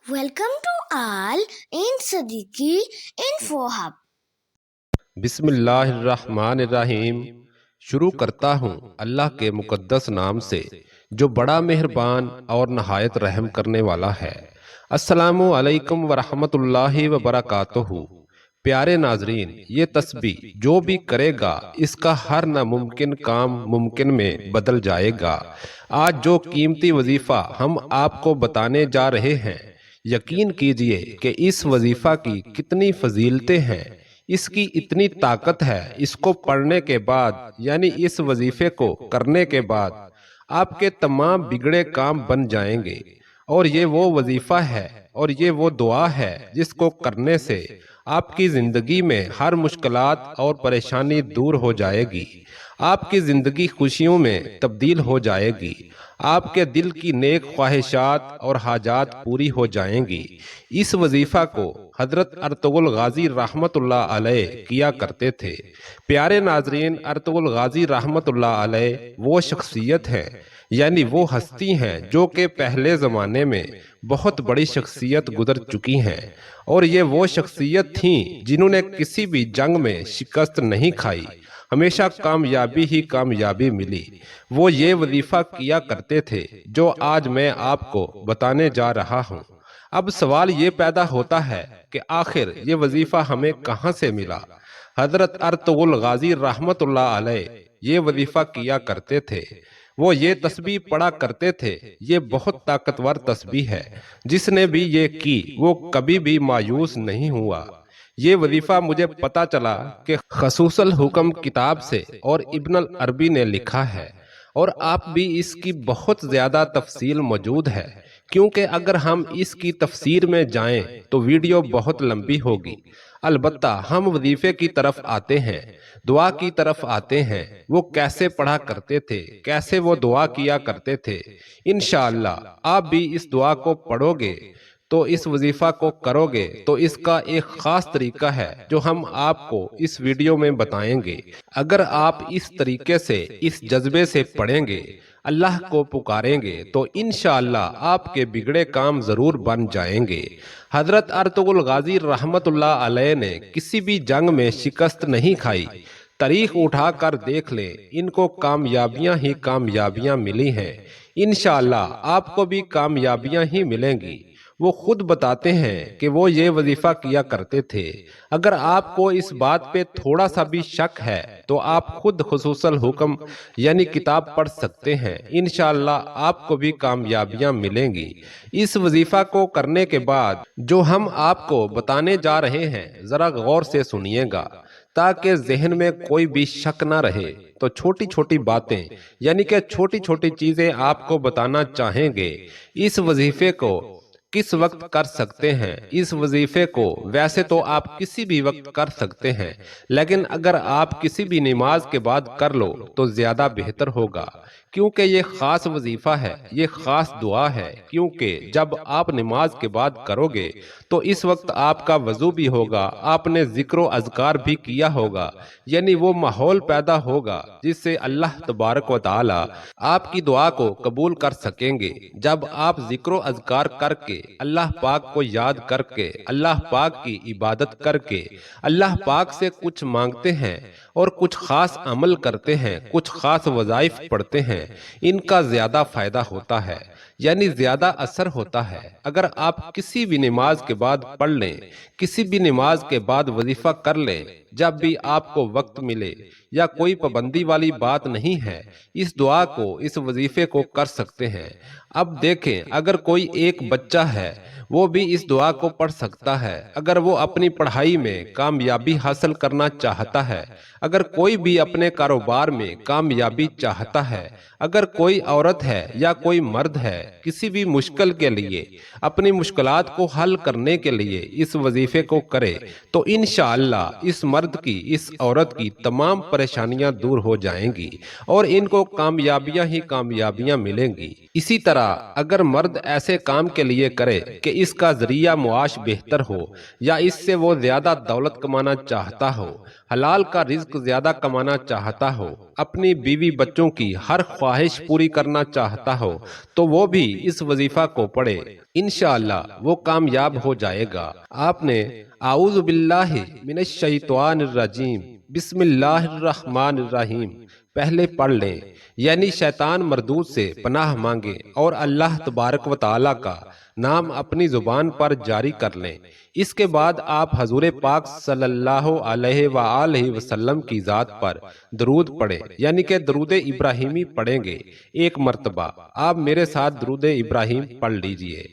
Welcome to all in Siddiqui Info Hub. बिस्मिल्लाहिर्रहमानिर्रहीम। शुरू करता हूँ अल्लाह के मुकद्दस नाम से जो बड़ा मेहरबान और नहायत रहम करने वाला है। अस्सलामु अलैकुम वरहमतुल्लाहि वबरकातुहू। प्यारे नाजरीन, ये तस्बीह जो भी करेगा इसका हर नामुमकिन काम मुमकिन में बदल जाएगा। आज जो कीमती वजीफा हम आपको बताने जा रहे हैं, यकीन कीजिए कि इस वजीफा की कितनी फजीलतें हैं, इसकी इतनी ताकत है। इसको पढ़ने के बाद यानी इस वजीफे को करने के बाद आपके तमाम बिगड़े काम बन जाएंगे। और ये वो वजीफा है और ये वो दुआ है जिसको करने से आपकी जिंदगी में हर मुश्किलात और परेशानी दूर हो जाएगी। आपकी जिंदगी खुशियों में तब्दील हो जाएगी। आपके दिल की नेक ख्वाहिशात और हाजात पूरी हो जाएंगी। इस वजीफा को हजरत अर्तुगरुल गाजी रहमतुल्लाह अलैह किया करते थे। प्यारे नाजरीन, अर्तुगरुल गाजी रहमतुल्लाह अलैह वो शख्सियत है यानी वो हस्ती हैं जो कि पहले ज़माने में बहुत बड़ी शख्सियत गुजर चुकी हैं। और ये वो शख्सियत थी जिन्होंने किसी भी जंग में शिकस्त नहीं खाई, हमेशा कामयाबी ही कामयाबी मिली। वो ये वजीफा किया करते थे जो आज मैं आपको बताने जा रहा हूँ। अब सवाल ये पैदा होता है कि आखिर ये वजीफा हमें कहाँ से मिला। हजरत अर्तुगरुल गाजी रहमतुल्लाह अलैह ये वजीफा किया करते थे। वो ये तस्बीह पढ़ा करते थे। ये बहुत ताकतवर तस्बीह है। जिसने भी ये की वो कभी भी मायूस नहीं हुआ। ये वजीफा मुझे पता चला कि खसूसल हुक्म किताब से और इब्नुल अरबी ने लिखा है, और आप भी इसकी बहुत ज़्यादा तफसील मौजूद है, क्योंकि अगर हम इसकी तफसीर में जाएं तो वीडियो बहुत लंबी होगी। अलबत्ता हम वजीफे की तरफ आते हैं, दुआ की तरफ आते हैं। वो कैसे पढ़ा करते थे, कैसे वो दुआ किया करते थे। इंशाअल्लाह आप भी इस दुआ को पढ़ोगे तो इस वजीफा को करोगे तो इसका एक खास तरीका है जो हम आपको इस वीडियो में बताएंगे। अगर आप इस तरीके से, इस जज्बे से पढ़ेंगे, अल्लाह को पुकारेंगे तो इंशाअल्लाह आपके बिगड़े काम जरूर बन जाएंगे। हजरत अर्तुगरुल गाजी रहमतुल्लाह अलैह ने किसी भी जंग में शिकस्त नहीं खाई। तारीख उठा कर देख ले, इनको कामयाबियां ही कामयाबियां मिली हैं। इंशाअल्लाह आपको भी कामयाबियां ही मिलेंगी। वो खुद बताते हैं कि वो ये वजीफा किया करते थे। अगर आपको इस बात पे थोड़ा सा भी शक है तो आप खुद खुसूसल हुक्म यानी किताब पढ़ सकते हैं। इंशाअल्लाह आपको भी कामयाबियां मिलेंगी। इस वजीफा को करने के बाद जो हम आपको बताने जा रहे हैं जरा गौर से सुनिएगा ताकि जहन में कोई भी शक ना रहे। तो छोटी छोटी बातें यानी कि छोटी छोटी चीजें आपको बताना चाहेंगे। इस वजीफे को किस वक्त कर सकते हैं। इस वजीफे को वैसे तो आप किसी भी वक्त कर सकते हैं, लेकिन अगर आप किसी भी नमाज के बाद कर लो तो ज्यादा बेहतर होगा, क्योंकि ये खास वजीफा है, ये खास दुआ है। क्योंकि जब आप नमाज के बाद करोगे तो इस वक्त आपका वजू भी होगा, आपने जिक्र व अज़कार भी किया होगा, यानी वो माहौल पैदा होगा जिससे अल्लाह तबारक व तआला आपकी दुआ को कबूल कर सकेंगे। जब आप जिक्र व अज़कार करके, अल्लाह पाक को याद करके, अल्लाह पाक की इबादत करके अल्लाह पाक से कुछ मांगते हैं और कुछ खास अमल करते हैं, कुछ खास वज़ाइफ पढ़ते हैं, इनका ज्यादा फायदा होता है, यानी ज्यादा असर होता है। अगर आप किसी भी नमाज के बाद पढ़ लें, किसी भी नमाज के बाद वजीफा कर लें, जब भी आपको वक्त मिले, या कोई पाबंदी वाली बात नहीं है, इस दुआ को, इस वजीफे को कर सकते हैं। अब देखें, अगर कोई एक बच्चा है वो भी इस दुआ को पढ़ सकता है। अगर वो अपनी पढ़ाई में कामयाबी हासिल करना चाहता है, अगर कोई भी अपने कारोबार में कामयाबी चाहता है, अगर कोई औरत है या कोई मर्द है किसी भी मुश्किल के लिए, अपनी मुश्किलात को हल करने के लिए इस वजीफे को करे तो इंशाअल्लाह इस मर्द की, इस औरत की तमाम परेशानियां दूर हो जाएंगी और इनको कामयाबियां ही कामयाबियां मिलेंगी। इसी तरह अगर मर्द ऐसे काम के लिए करे कि اس کا ذریعہ معاش بہتر ہو یا اس سے وہ زیادہ دولت کمانا چاہتا ہو، حلال کا رزق زیادہ کمانا چاہتا ہو، اپنی بیوی بچوں کی ہر خواہش پوری کرنا چاہتا ہو تو وہ بھی اس وظیفہ کو پڑھے، انشاءاللہ وہ کامیاب ہو جائے گا۔ آپ نے اعوذ باللہ من الشیطان الرجیم بسم اللہ الرحمن الرحیم پہلے پڑھ لیں، یعنی شیطان مردود سے پناہ مانگیں اور اللہ تبارک و تعالیٰ کا نام اپنی زبان پر جاری کر لیں۔ اس کے بعد آپ حضور پاک صلی اللہ علیہ وآلہ وسلم کی ذات پر درود پڑھیں، یعنی کہ درود ابراہیمی پڑھیں گے ایک مرتبہ۔ آپ میرے ساتھ درود ابراہیم پڑھ لیجئے۔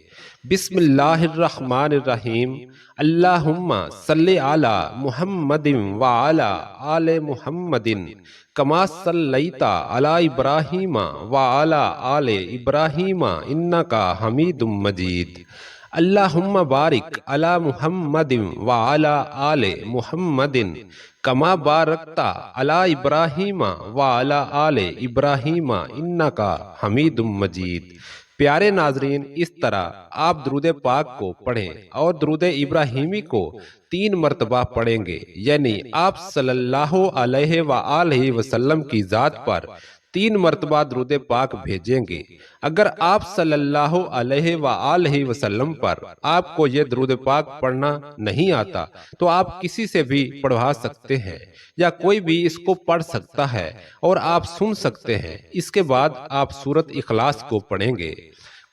بسم اللہ الرحمن الرحیم اللہم صلی علی محمد وعلی آل محمد کما صلیت علی ابراہیم وعلی آل ابراہیم انکا حمید مجید۔ اللہم بارک علی محمد وعلی آل محمد کما بارکت علی ابراہیم وعلی آل ابراہیم انکا حمید مجید۔ پیارے ناظرین، اس طرح آپ درود پاک کو پڑھیں اور درود ابراہیمی کو 3 مرتبہ پڑھیں گے، یعنی آپ صلی اللہ علیہ وآلہ وسلم کی ذات پر 3 مرتبہ درود پاک بھیجیں گے۔ اگر آپ صلی اللہ علیہ وآلہ وسلم پر آپ کو یہ درود پاک پڑھنا نہیں آتا تو آپ کسی سے بھی پڑھوا سکتے ہیں یا کوئی بھی اس کو پڑھ سکتا ہے اور آپ سن سکتے ہیں۔ اس کے بعد آپ سورۃ اخلاص کو پڑھیں گے۔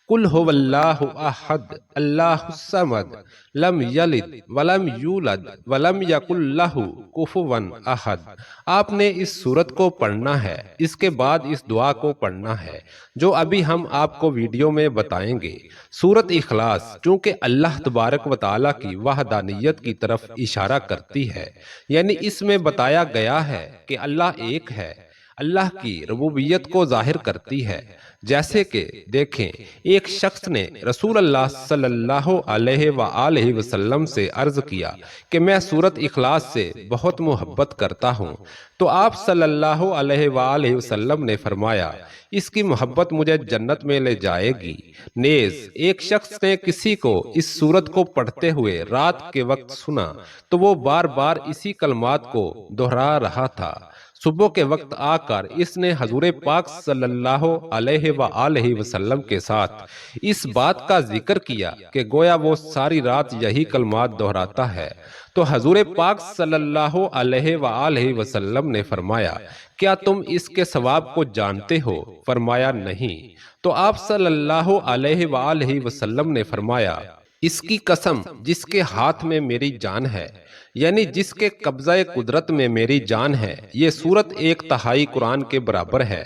قل هو اللہ احد اللہ الصمد لم یلد ولم یولد ولم یکن لہ کفوا احد۔ آپ نے اس سورت کو پڑھنا ہے، اس کے بعد اس دعا کو پڑھنا ہے جو ابھی ہم آپ کو ویڈیو میں بتائیں گے۔ سورۃ اخلاص چونکہ اللہ تبارک و تعالیٰ کی وحدانیت کی طرف اشارہ کرتی ہے، یعنی اس میں بتایا گیا ہے کہ اللہ ایک ہے، اللہ کی ربوبیت کو ظاہر کرتی ہے۔ جیسے کہ دیکھیں، ایک شخص نے رسول اللہ صلی اللہ علیہ وآلہ وسلم سے عرض کیا کہ میں سورۃ اخلاص سے بہت محبت کرتا ہوں، تو آپ صلی اللہ علیہ وآلہ وسلم نے فرمایا اس کی محبت مجھے جنت میں لے جائے گی۔ نیز ایک شخص نے کسی کو اس سورت کو پڑھتے ہوئے رات کے وقت سنا تو وہ بار بار اسی کلمات کو دہرا رہا تھا۔ صبح کے وقت آ کر اس نے حضور پاک صلی اللہ علیہ وآلہ وسلم کے ساتھ اس بات کا ذکر کیا کہ گویا وہ ساری رات یہی کلمات دہراتا ہے، تو حضور پاک صلی اللہ علیہ وآلہ وسلم نے فرمایا کیا تم اس کے ثواب کو جانتے ہو؟ فرمایا نہیں۔ تو آپ صلی اللہ علیہ وآلہ وسلم نے فرمایا اس کی قسم جس کے ہاتھ میں میری جان ہے، یعنی جس کے قبضہ قدرت میں میری جان ہے، یہ سورت 1/3 قرآن کے برابر ہے۔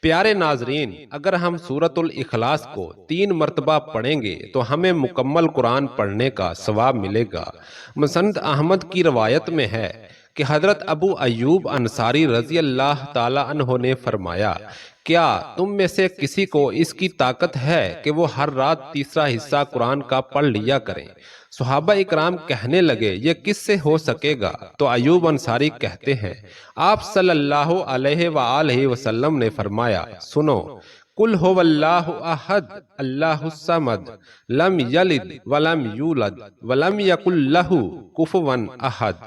پیارے ناظرین، اگر ہم سورۃ الاخلاص کو 3 مرتبہ پڑھیں گے تو ہمیں مکمل قرآن پڑھنے کا ثواب ملے گا۔ مسند احمد کی روایت میں ہے کہ حضرت ابو ایوب انصاری رضی اللہ تعالی عنہ نے فرمایا کیا تم میں سے کسی کو اس کی طاقت ہے کہ وہ ہر رات تیسرا حصہ قرآن کا پڑھ لیا کریں؟ صحابہ اکرام کہنے لگے یہ کس سے ہو سکے گا؟ تو ایوب انصاری کہتے ہیں آپ صلی اللہ علیہ وآلہ وسلم نے فرمایا سنو، قل هو اللہ احد اللہ الصمد لم یلد ولم یولد ولم یکن لہ کفوا احد،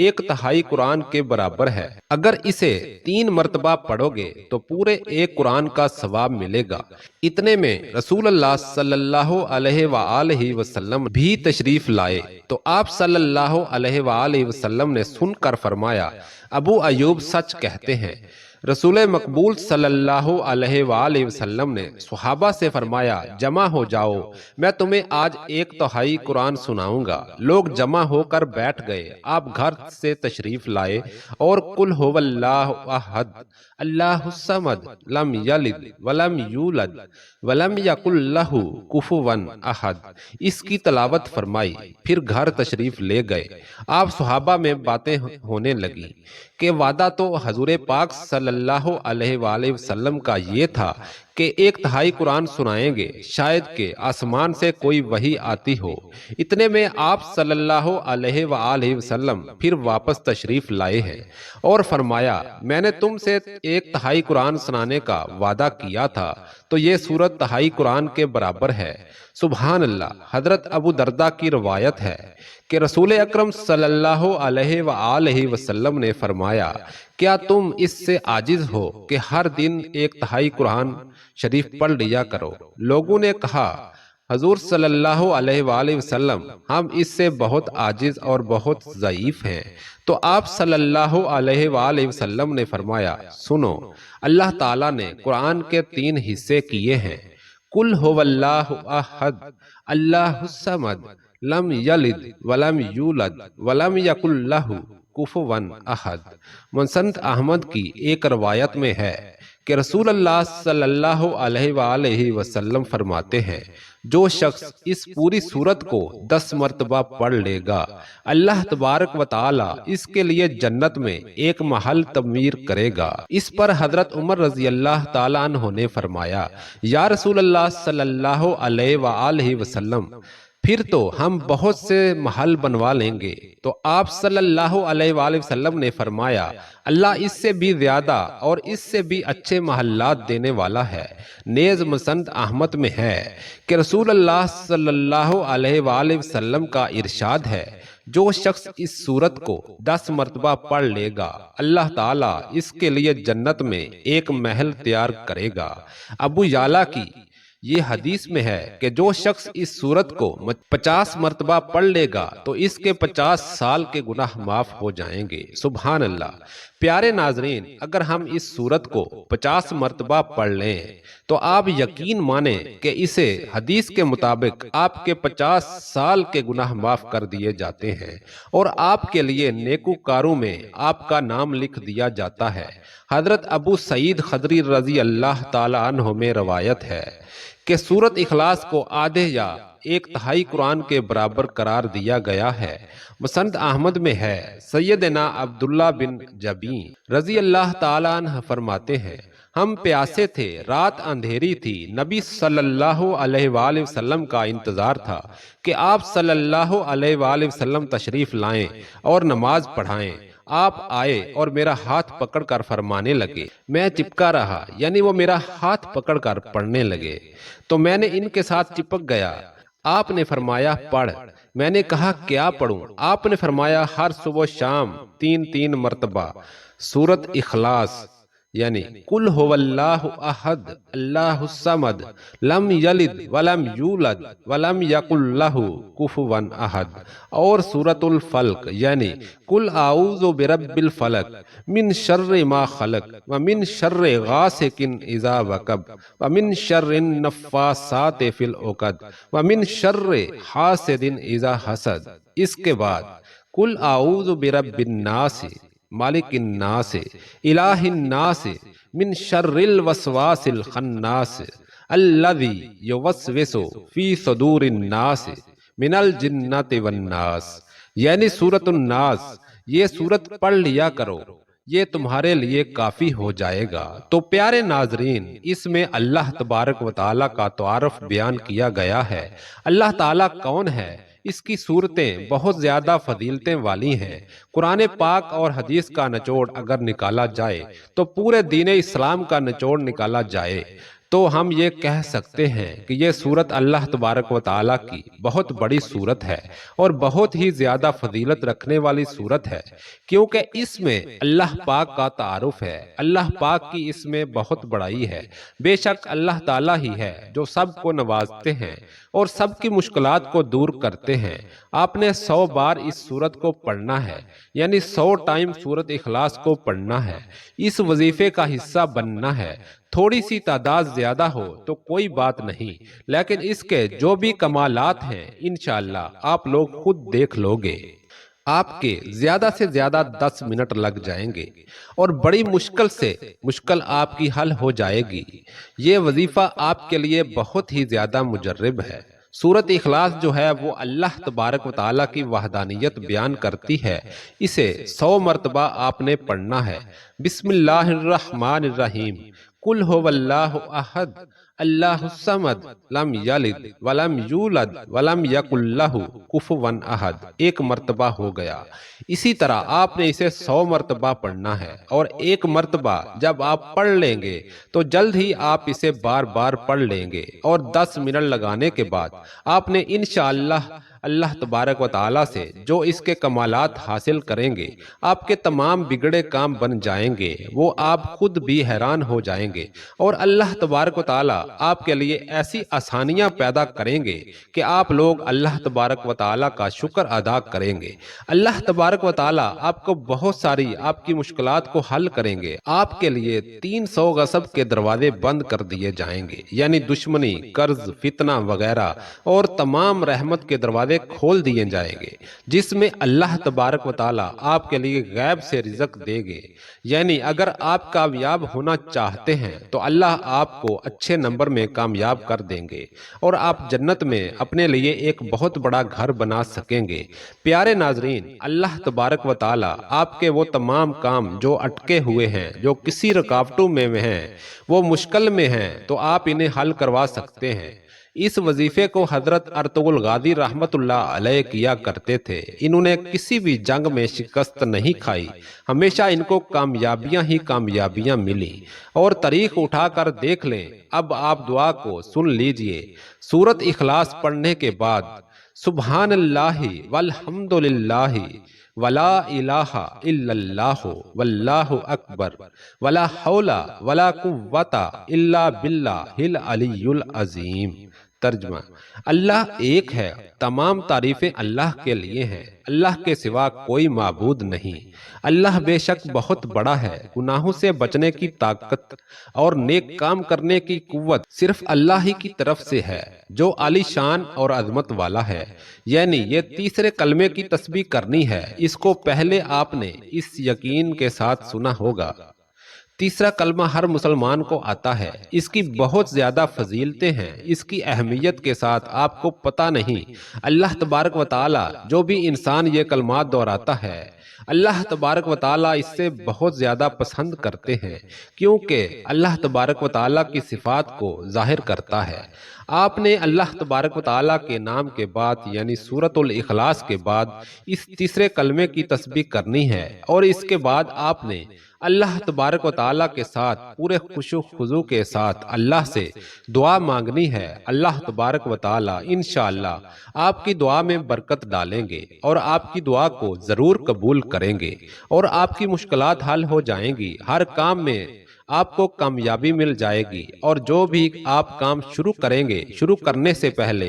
1/3 قرآن کے برابر ہے۔ اگر اسے 3 مرتبہ پڑھو گے تو پورے 1 قرآن کا ثواب ملے گا۔ اتنے میں رسول اللہ صلی اللہ علیہ وآلہ وسلم بھی تشریف لائے تو آپ صلی اللہ علیہ وآلہ وسلم نے سن کر فرمایا ابو ایوب سچ کہتے ہیں۔ رسول مقبول صلی اللہ علیہ وآلہ وسلم نے صحابہ سے فرمایا جمع ہو جاؤ، میں تمہیں آج 1/3 قرآن سناؤں گا۔ لوگ جمع ہو کر بیٹھ گئے۔ آپ گھر سے تشریف لائے اور قل هو اللہ احد اللہ الصمد لم یلد ولم یولد ولم یکن لہ کفوا احد اس کی تلاوت فرمائی، پھر گھر تشریف لے گئے۔ آپ صحابہ میں باتیں ہونے لگی کہ وعدہ تو حضور پاک صلی اللہ علیہ وآلہ وسلم کا یہ تھا کہ 1/3 قرآن سنائیں گے، شاید کہ آسمان سے کوئی وحی آتی ہو۔ اتنے میں آپ صلی اللہ علیہ وآلہ وسلم پھر واپس تشریف لائے ہیں اور فرمایا، میں نے تم سے 1/3 قرآن سنانے کا وعدہ کیا تھا، تو یہ سورت 1/3 قرآن کے برابر ہے۔ سبحان اللہ۔ حضرت ابو درداء کی روایت ہے کہ رسول اکرم صلی اللہ علیہ وآلہ وسلم نے فرمایا، کیا تم اس سے عاجز ہو کہ ہر دن 1/3 قرآن شریف پڑھ لیا کرو؟ لوگوں نے کہا، حضور صلی اللہ علیہ وآلہ وسلم، ہم اس سے بہت عاجز اور بہت ضعیف ہیں۔ تو آپ صلی اللہ علیہ وآلہ وسلم نے فرمایا، سنو، اللہ تعالیٰ نے قرآن کے 3 حصے کیے ہیں، قل هو اللہ احد، اللہ الصمد، لم یلد ولم یولد ولم یکن لہ کفوا احد۔ مسند احمد کی ایک روایت میں ہے کہ رسول اللہ صلی اللہ علیہ وآلہ وسلم فرماتے ہیں، جو شخص اس پوری سورت کو 10 مرتبہ پڑھ لے گا، اللہ تبارک و تعالی اس کے لیے جنت میں ایک محل تعمیر کرے گا۔ اس پر حضرت عمر رضی اللہ تعالیٰ عنہ نے فرمایا، یا رسول اللہ صلی اللہ علیہ وآلہ وسلم، پھر تو ہم بہت سے محل بنوا لیں گے۔ تو آپ صلی اللہ علیہ وآلہ وسلم نے فرمایا، اللہ اس سے بھی زیادہ اور اس سے بھی اچھے محلات دینے والا ہے۔ نیز مسند احمد میں ہے کہ رسول اللہ صلی اللہ علیہ وآلہ وسلم کا ارشاد ہے، جو شخص اس سورت کو 10 مرتبہ پڑھ لے گا، اللہ تعالیٰ اس کے لیے جنت میں ایک محل تیار کرے گا۔ ابو یعلا کی یہ حدیث میں ہے کہ جو شخص اس سورت کو 50 مرتبہ پڑھ لے گا تو اس کے 50 سال کے گناہ معاف ہو جائیں گے۔ سبحان اللہ۔ پیارے ناظرین، اگر ہم اس سورت کو 50 مرتبہ پڑھ لیں تو آپ یقین مانیں کہ اسے حدیث کے مطابق آپ کے 50 سال کے گناہ معاف کر دیے جاتے ہیں اور آپ کے لیے نیکوکاروں میں آپ کا نام لکھ دیا جاتا ہے۔ حضرت ابو سعید خدری رضی اللہ تعالی عنہ میں روایت ہے کہ سورت اخلاص کو آدھے یا 1/3 قرآن کے برابر قرار دیا گیا ہے۔ مسند احمد میں ہے، سیدنا عبداللہ بن جبین رضی اللہ تعالیٰ عنہ فرماتے ہیں، ہم پیاسے تھے، رات اندھیری تھی، نبی صلی اللہ علیہ وآلہ وسلم کا انتظار تھا کہ آپ صلی اللہ علیہ وآلہ وسلم تشریف لائیں اور نماز پڑھائیں۔ آپ آئے اور میرا ہاتھ پکڑ کر فرمانے لگے، میں چپکا رہا، یعنی وہ میرا ہاتھ پکڑ کر پڑھنے لگے، تو میں نے ان کے ساتھ چپک گیا۔ آپ نے فرمایا، پڑھ۔ میں نے کہا، کیا پڑھوں؟ آپ نے فرمایا، ہر صبح و شام 3 مرتبہ سورت اخلاص، یعنی قل هو اللہ احد اللہ الصمد لم یلد ولم یولد ولم یکن لہ کفوا احد، اور سورۃ الفلق، یعنی قل اعوذ برب الفلق من شر ما خلق ومن شر غاسق اذا وقب ومن شر النفاثات فی العقد ومن شر حاسد اذا حسد۔ اس کے بعد قل اعوذ برب الناس مالک الناس الہ الناس من شر الوسواس الخناس الذی یوسوس فی صدور الناس من الجنۃ والناس، یعنی سورۃ الناس۔ یہ سورت پڑھ لیا کرو، یہ تمہارے لیے کافی ہو جائے گا۔ تو پیارے ناظرین، اس میں اللہ تبارک و تعالیٰ کا تعارف بیان کیا گیا ہے۔ اللہ تعالیٰ کون ہے؟ اس کی صورتیں بہت زیادہ فضیلتیں والی ہیں۔ قرآن پاک اور حدیث کا نچوڑ اگر نکالا جائے تو پورے دین اسلام کا نچوڑ نکالا جائے تو ہم یہ کہہ سکتے ہیں کہ یہ سورت اللہ تبارک و تعالیٰ کی بہت بڑی سورت ہے اور بہت ہی زیادہ فضیلت رکھنے والی سورت ہے، کیونکہ اس میں اللہ پاک کا تعارف ہے۔ اللہ پاک کی اس میں بہت بڑائی ہے۔ بے شک اللہ تعالیٰ ہی ہے جو سب کو نوازتے ہیں اور سب کی مشکلات کو دور کرتے ہیں۔ آپ نے 100 بار اس سورت کو پڑھنا ہے، یعنی 100 ٹائم سورت اخلاص کو پڑھنا ہے۔ اس وظیفے کا حصہ بننا ہے۔ تھوڑی سی تعداد زیادہ ہو تو کوئی بات نہیں، لیکن اس کے جو بھی کمالات ہیں انشاءاللہ آپ لوگ خود دیکھ لو گے۔ آپ کے زیادہ سے زیادہ 10 منٹ لگ جائیں گے اور بڑی مشکل سے مشکل آپ کی حل ہو جائے گی۔ یہ وظیفہ آپ کے لیے بہت ہی زیادہ مجرب ہے۔ سورت اخلاص جو ہے وہ اللہ تبارک و تعالیٰ کی وحدانیت بیان کرتی ہے۔ اسے 100 مرتبہ آپ نے پڑھنا ہے۔ بسم اللہ الرحمن الرحیم، कुल हुवल्लाहु अहद अल्लाहु समद लम यलिद वलम यूलद वलम यकुल लहु कुफुवन अहद 1 मर्तबा हो गया। इसी तरह आपने इसे 100 मर्तबा पढ़ना है, और 1 मर्तबा जब आप पढ़ लेंगे तो जल्द ही आप इसे बार बार पढ़ लेंगे, और 10 मिनट लगाने के बाद आपने इंशाअल्लाह अल्लाह तबारक व ताला से जो इसके कमालात हासिल करेंगे, आपके तमाम बिगड़े काम बन जाएंगे। वो आप खुद भी हैरान हो जाएंगे, और अल्लाह तबारक व ताला आपके लिए ऐसी आसानियां पैदा करेंगे कि आप लोग अल्लाह तबारक व ताला का शुक्र अदा करेंगे। अल्लाह तबारक व ताला आपको बहुत सारी आपकी मुश्किलात को हल करेंगे। आपके लिए 300 गज़ब के दरवाजे बंद कर दिए जाएंगे, यानी दुश्मनी, कर्ज, फितना वगैरह, और तमाम रहमत के दरवाजे खोल दिए जाएंगे, जिसमें अल्लाह तबारक व ताला आपके लिए गैब से रिज़्क देंगे। यानी अगर आप कामयाब होना चाहते हैं तो अल्लाह आपको अच्छे नंबर में कामयाब कर देंगे, और आप जन्नत में अपने लिए एक बहुत बड़ा घर बना सकेंगे। प्यारे नाजरीन, अल्लाह तबारक व ताला आपके वो तमाम काम जो अटके हुए हैं, जो किसी रुकावटों में हैं, वो मुश्किल में हैं, तो आप इन्हें हल करवा सकते हैं। इस वजीफे को हजरत अर्तुगरुल गादी रहमतुल्लाह अलैह किया करते थे। इन्होंने किसी भी जंग में शिकस्त नहीं खाई, हमेशा इनको कामयाबियां ही कामयाबियां मिली। और तारीख उठाकर देख लें। अब आप दुआ को सुन लीजिए। सूरत इखलास पढ़ने के बाद सुब्हानल्लाहि वल्हम्दुलिल्लाहि वला इलाहा इल्लल्लाहु वल्लाहु अकबर वला हौला वला कुव्वता इल्ला बिल्लाहिल अलियुल अजीम। तर्जुमा: अल्लाह एक है, तमाम तारीफें अल्लाह के लिए हैं, अल्लाह के सिवा कोई माबूद नहीं। अल्लाह बेशक बहुत बड़ा है। गुनाहों से बचने की ताकत और नेक काम करने की कुव्वत सिर्फ अल्लाह ही की तरफ से है, जो आलीशान और अजमत वाला है। यानी ये तीसरे कलमे की तस्बीह करनी है। इसको पहले आपने इस यकीन के साथ सुना होगा। तीसरा कलमा हर मुसलमान को आता है। इसकी बहुत ज़्यादा फजीलतें हैं। इसकी अहमियत के साथ आपको पता नहीं। अल्लाह तबारक व ताला जो भी इंसान ये कलमात दोहराता है, अल्लाह तबारक व ताला इससे बहुत ज़्यादा पसंद करते हैं, क्योंकि अल्लाह तबारक व ताला की सिफ़ात को ज़ाहिर करता है। आपने अल्लाह तबारक व ताला के नाम के बाद यानी सूरतुल इखलास के बाद इस तीसरे कलमे की तस्बीह करनी है, और इसके बाद आपने अल्लाह तबारक व ताला के साथ पूरे खुशू खुजू के साथ अल्लाह से दुआ मांगनी है। अल्लाह तबारक व ताला इंशाअल्लाह आपकी दुआ में बरकत डालेंगे और आपकी दुआ को ज़रूर कबूल करेंगे, और आपकी मुश्किलात हल हो जाएंगी। हर काम में आपको कामयाबी मिल जाएगी। और जो भी आप काम शुरू करेंगे, शुरू करने से पहले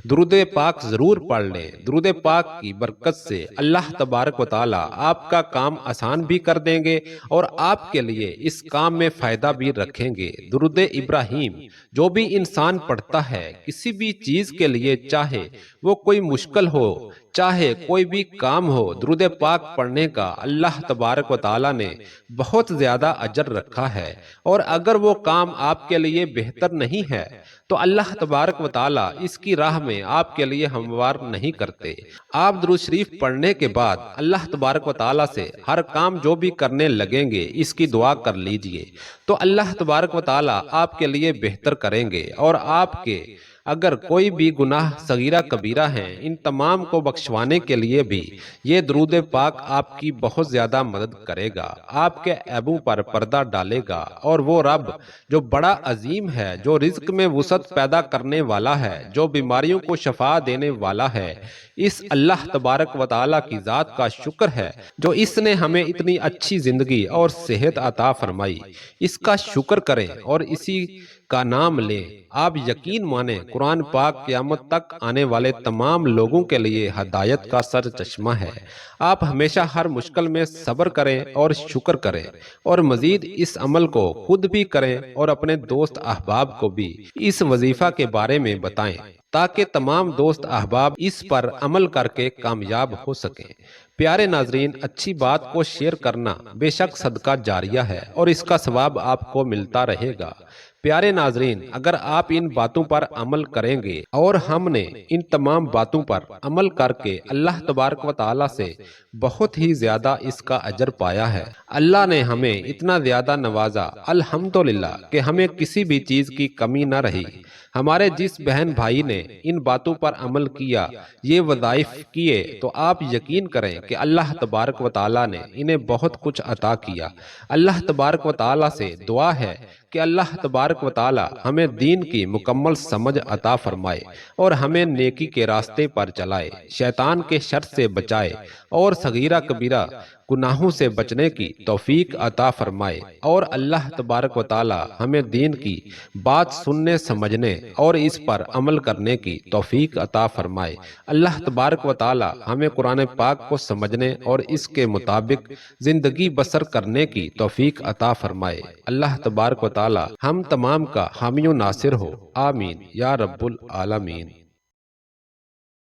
दुरूद पाक ज़रूर पढ़ लें। दुरूद पाक की बरकत से अल्लाह तबारक व ताला आपका काम आसान भी कर देंगे और आपके लिए इस काम में फ़ायदा भी रखेंगे। दुरूद इब्राहीम जो भी इंसान पढ़ता है किसी भी चीज़ के लिए, चाहे वो कोई मुश्किल हो, चाहे कोई भी काम हो, दुरूद पाक पढ़ने का अल्लाह तबारक व ताला ने बहुत ज़्यादा अजर रखा है। और अगर वो काम आपके लिए बेहतर नहीं है तो अल्लाह तबारक व ताला इसकी राह में आपके लिए हमवार नहीं करते। आप दुरूद शरीफ पढ़ने के बाद अल्लाह तबारक व ताला से हर काम जो भी करने लगेंगे इसकी दुआ कर लीजिए, तो अल्लाह तबारक व ताला आपके लिए बेहतर करेंगे। और आपके अगर कोई भी गुनाह सगीरा कबीरा हैं, इन तमाम को बख्शवाने के लिए भी ये दुरूद पाक आपकी बहुत ज़्यादा मदद करेगा, आपके ऐबों पर पर्दा डालेगा। और वो रब जो बड़ा अजीम है, जो रिज़्क में वुसअत पैदा करने वाला है, जो बीमारियों को शफा देने वाला है, इस अल्लाह तबारक व ताला की ज़ात का शुक्र है जो इसने हमें इतनी अच्छी ज़िंदगी और सेहत अता फरमाई। इसका शुक्र करें और इसी का नाम लें। आप यकीन माने कुरान पाक क़यामत तक आने वाले तमाम लोगों के लिए हदायत का सर चश्मा है। आप हमेशा हर मुश्किल में सब्र करें और शुक्र करें, और मजीद इस अमल को खुद भी करें और अपने दोस्त अहबाब को भी इस वजीफा के बारे में बताएं, ताकि तमाम दोस्त अहबाब इस पर अमल करके कामयाब हो सकें। प्यारे नाजरीन, अच्छी बात को शेयर करना बेशक सदका जारिया है और इसका सवाब आपको मिलता रहेगा। پیارے ناظرین، اگر آپ ان باتوں پر عمل کریں گے اور ہم نے ان تمام باتوں پر عمل کر کے اللہ تبارک و تعالیٰ سے بہت ہی زیادہ اس کا اجر پایا ہے۔ اللہ نے ہمیں اتنا زیادہ نوازا الحمدللہ کہ ہمیں کسی بھی چیز کی کمی نہ رہی۔ ہمارے جس بہن بھائی نے ان باتوں پر عمل کیا، یہ وظائف کیے، تو آپ یقین کریں کہ اللہ تبارک و تعالیٰ نے انہیں بہت کچھ عطا کیا۔ اللہ تبارک و تعالیٰ سے دعا ہے کہ اللہ تبارک و تعالیٰ ہمیں دین کی مکمل سمجھ عطا فرمائے اور ہمیں نیکی کے راستے پر چلائے، شیطان کے شر سے بچائے اور صغیرہ کبیرہ گناہوں سے بچنے کی توفیق عطا فرمائے، اور اللہ تبارک و تعالیٰ ہمیں دین کی بات سننے سمجھنے اور اس پر عمل کرنے کی توفیق عطا فرمائے۔ اللہ تبارک و تعالیٰ ہمیں قرآن پاک کو سمجھنے اور اس کے مطابق زندگی بسر کرنے کی توفیق عطا فرمائے۔ اللہ تبارک و تعالیٰ ہم تمام کا حامی و ناصر ہو، آمین یا رب العالمین۔